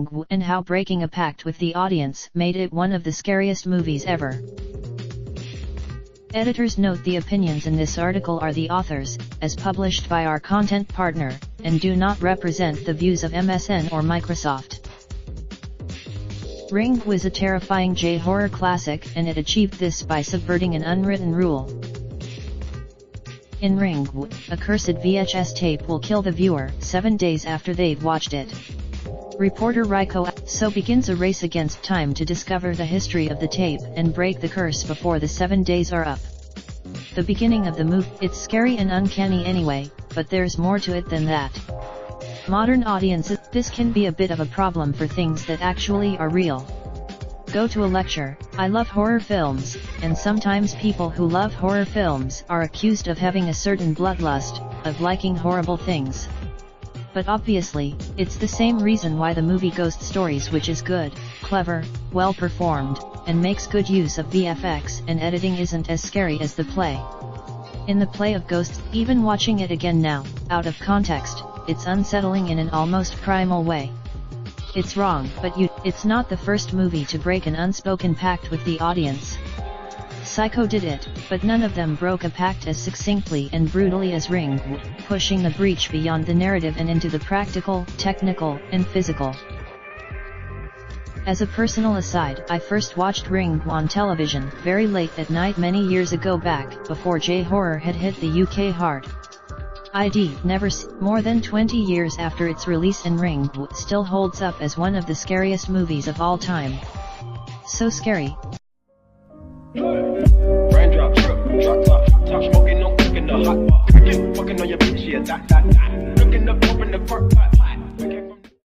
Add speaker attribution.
Speaker 1: Ringu and how breaking a pact with the audience made it one of the scariest movies ever. Editors note the opinions in this article are the authors, as published by our content partner, and do not represent the views of MSN or Microsoft. Ringu is a terrifying J-horror classic, and it achieved this by subverting an unwritten rule. In Ringu, a cursed VHS tape will kill the viewer 7 days after they've watched it. Reporter Ringu so begins a race against time to discover the history of the tape and break the curse before the 7 days are up. The beginning of the movie, it's scary and uncanny anyway, but there's more to it than that. Modern audiences, this can be a bit of a problem for things that actually are real. Go to a lecture, I love horror films, and sometimes people who love horror films are accused of having a certain bloodlust, of liking horrible things. But obviously, it's the same reason why the movie Ghost Stories, which is good, clever, well performed, and makes good use of VFX and editing, isn't as scary as the play. In the play of Ghosts, even watching it again now, out of context, it's unsettling in an almost primal way. It's wrong, but it's not the first movie to break an unspoken pact with the audience. Psycho did it, but none of them broke a pact as succinctly and brutally as Ringu, pushing the breach beyond the narrative and into the practical, technical, and physical. As a personal aside, I first watched Ringu on television very late at night many years ago, back before J-horror had hit the UK hard. More than 20 years after its release, and Ringu still holds up as one of the scariest movies of all time. So scary.
Speaker 2: Raindrop, drop top, top smoking, no cooking the hot pot. Fucking on your bitch, yeah, that. Looking up, open the park pot.